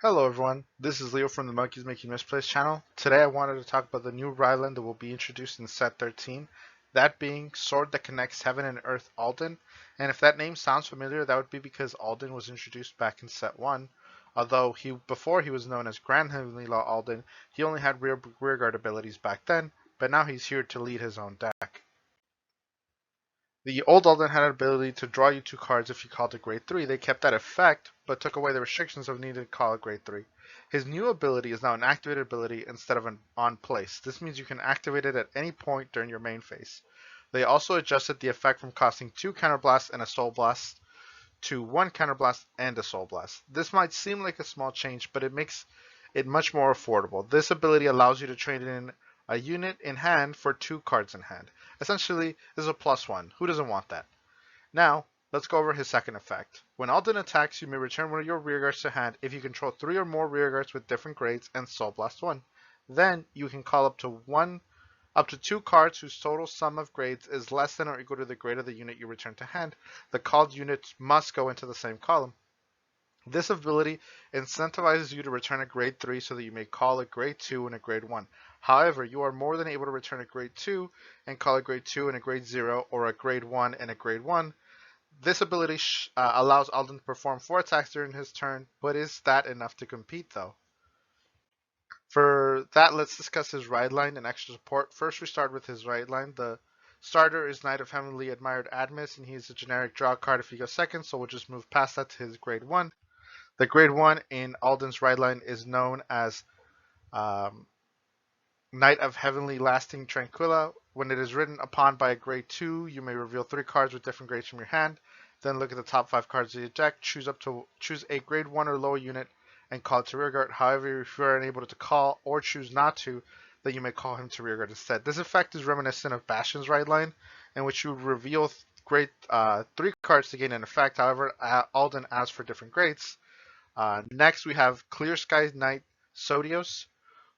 Hello everyone, this is Leo from the Monkeys Making Misplaced channel. Today I wanted to talk about the new Ryland that will be introduced in set 13, that being Sword That Connects Heaven and Earth Alden. And if that name sounds familiar, that would be because Alden was introduced back in set 1. Although before he was known as Grand Heavenly Law Alden, he only had rearguard abilities back then, but now he's here to lead his own deck. The old Alden had an ability to draw you two cards if you called a grade 3. They kept that effect, but took away the restrictions of needing to call a grade 3. His new ability is now an activated ability instead of an on place. This means you can activate it at any point during your main phase. They also adjusted the effect from costing 2 Counterblast and a Soul Blast to 1 Counterblast and a Soul Blast. This might seem like a small change, but it makes it much more affordable. This ability allows you to trade in a unit in hand for 2 cards in hand. Essentially, this is a +1. Who doesn't want that? Now, let's go over his second effect. When Alden attacks, you may return one of your rearguards to hand if you control 3 or more rearguards with different grades and Soul Blast 1. Then, you can call up to 2 cards whose total sum of grades is less than or equal to the grade of the unit you return to hand. The called units must go into the same column. This ability incentivizes you to return a grade 3 so that you may call a grade 2 and a grade 1. However, you are more than able to return a grade 2 and call a grade 2 and a grade 0 or a grade 1 and a grade 1. This ability allows Alden to perform 4 attacks during his turn, but is that enough to compete though? For that, let's discuss his ride line and extra support. First, we start with his ride line. The starter is Knight of Heavenly Admired Admis, and he's a generic draw card if he goes second, so we'll just move past that to his grade 1. The grade 1 in Alden's ride line is known as um, Knight of Heavenly Lasting Tranquilla. When it is written upon by a grade 2, you may reveal 3 cards with different grades from your hand. Then look at the top 5 cards of your deck, choose a grade 1 or lower unit, and call it to rearguard. However, if you are unable to call or choose not to, then you may call him to rearguard instead. This effect is reminiscent of Bastion's ride line, in which you would reveal grade 3 cards to gain an effect. However, Alden asks for different grades. Next, we have Clear Skies Knight Sodios,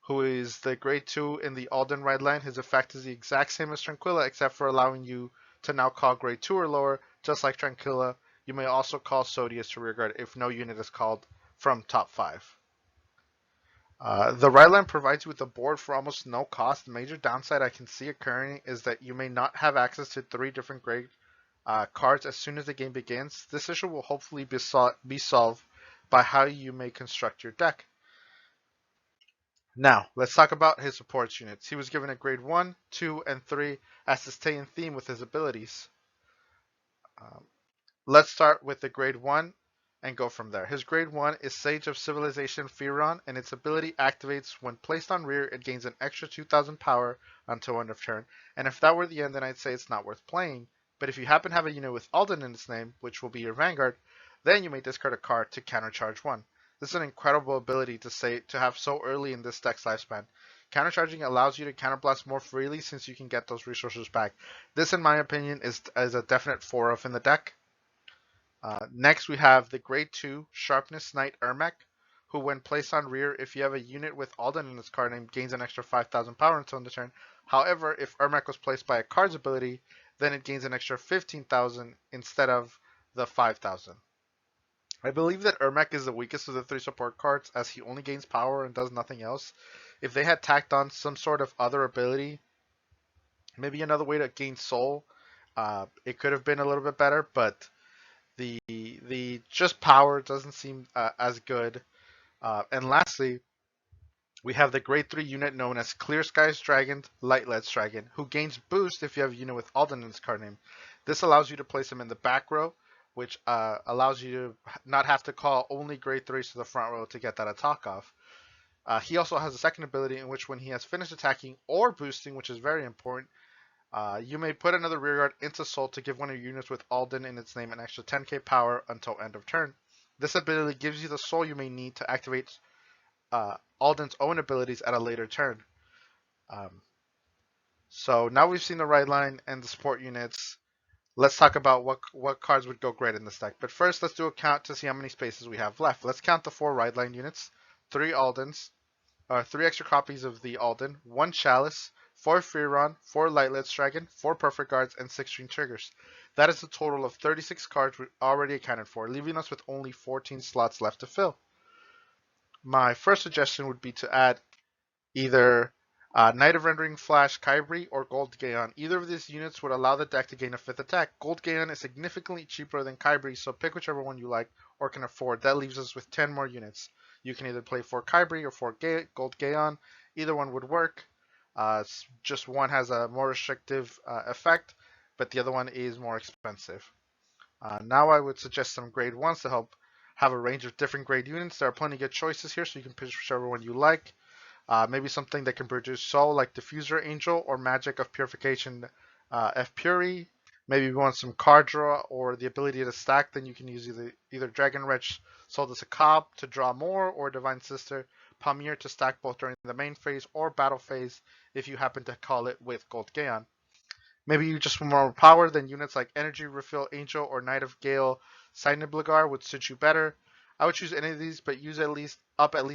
who is the grade 2 in the Alden ride line. His effect is the exact same as Tranquilla, except for allowing you to now call grade 2 or lower, just like Tranquilla. You may also call Sodius to rearguard if no unit is called from top 5. The ride line provides you with a board for almost no cost. The major downside I can see occurring is that you may not have access to 3 different grade cards as soon as the game begins. This issue will hopefully be solved by how you may construct your deck. Now, let's talk about his supports units. He was given a grade 1, 2, and 3 as to stay in theme with his abilities. Um, let's start with the grade 1 and go from there. His grade 1 is Sage of Civilization Firon, and its ability activates when placed on rear. It gains an extra 2000 power until end of turn. And if that were the end, then I'd say it's not worth playing. But if you happen to have a unit with Alden in its name, which will be your Vanguard, then you may discard a card to countercharge 1. This is an incredible ability to have so early in this deck's lifespan. Countercharging allows you to counterblast more freely since you can get those resources back. This, in my opinion, is a definite 4-of in the deck. Next, we have the grade 2 Sharpness Knight Ermac, who when placed on rear, if you have a unit with Alden in its card name, gains an extra 5000 power until end of turn. However, if Ermac was placed by a card's ability, then it gains an extra 15,000 instead of the 5,000. I believe that Ermac is the weakest of the 3 support cards, as he only gains power and does nothing else. If they had tacked on some sort of other ability, maybe another way to gain soul, it could have been a little bit better, but the just power doesn't seem as good. And lastly, we have the grade 3 unit known as Clear Skies Dragon, Lightledge Dragon, who gains boost if you have a unit with Alden in its card name. This allows you to place him in the back row, which allows you to not have to call only grade 3s to the front row to get that attack off. He also has a second ability in which when he has finished attacking or boosting, which is very important, you may put another rearguard into Soul to give one of your units with Alden in its name an extra 10k power until end of turn. This ability gives you the Soul you may need to activate Alden's own abilities at a later turn. Um, so now we've seen the ride line and the support units. Let's talk about what cards would go great in this deck. But first, let's do a count to see how many spaces we have left. Let's count the 4 ride line units, 3 Aldens, 3 extra copies of the Alden, 1 Chalice, 4 Freeron, 4 Lightledge Dragon, 4 Perfect Guards, and 6 String Triggers. That is a total of 36 cards already accounted for, leaving us with only 14 slots left to fill. My first suggestion would be to add either Knight of Rendering Flash, Kyrie, or Gold Gaon. Either of these units would allow the deck to gain a 5th attack. Gold Gaon is significantly cheaper than Kyrie, so pick whichever one you like or can afford. That leaves us with 10 more units. You can either play 4 Kyrie or 4 Gold Gaon. Either one would work. Just one has a more restrictive effect, but the other one is more expensive. Now I would suggest some grade 1s to help have a range of different grade units. There are plenty of good choices here, so you can pick whichever one you like. Maybe something that can produce soul like Diffuser Angel or Magic of Purification F Puri. Maybe you want some card draw or the ability to stack, then you can use either Dragon Wretch Soul to Sakab to draw more or Divine Sister Pamir to stack both during the main phase or battle phase if you happen to call it with Gold Gaon. Maybe you just want more power, then units like Energy Refill Angel or Knight of Gale Siniblagar would suit you better. I would choose any of these, but use at least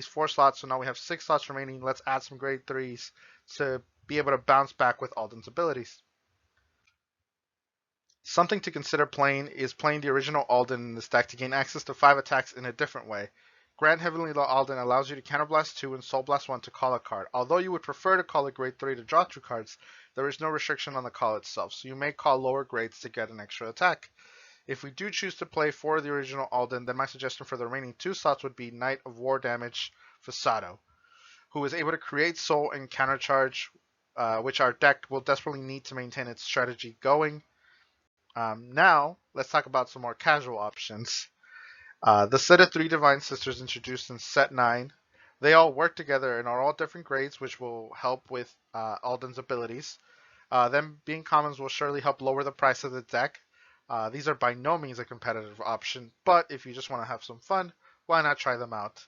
4 slots. So now we have 6 slots remaining. Let's add some grade 3s to be able to bounce back with Alden's abilities. Something to consider playing is playing the original Alden in this deck to gain access to 5 attacks in a different way. Grand Heavenly Law Alden allows you to Counterblast 2 and Soul Blast 1 to call a card. Although you would prefer to call a grade 3 to draw 2 cards, there is no restriction on the call itself, so you may call lower grades to get an extra attack. If we do choose to play for the original Alden, then my suggestion for the remaining 2 slots would be Knight of War Damage Fasado, who is able to create Soul and Countercharge, which our deck will desperately need to maintain its strategy going. Now, let's talk about some more casual options. The set of 3 Divine Sisters introduced in set 9, they all work together and are all different grades, which will help with Alden's abilities. Them being commons will surely help lower the price of the deck. These are by no means a competitive option, but if you just want to have some fun, why not try them out?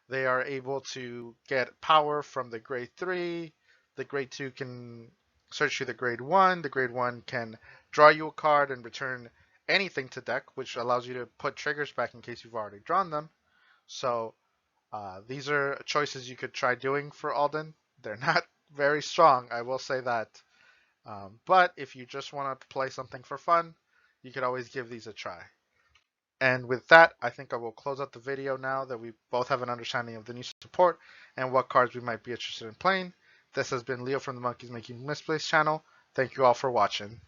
They are able to get power from the grade 3. The grade 2 can search you the grade 1. The grade 1 can draw you a card and return anything to deck, which allows you to put triggers back in case you've already drawn them. So these are choices you could try doing for Alden. They're not very strong, I will say that. But if you just want to play something for fun, you could always give these a try. And with that, I think I will close out the video now that we both have an understanding of the new support and what cards we might be interested in playing. This has been Leo from the Monkeys Making Misplays channel. Thank you all for watching.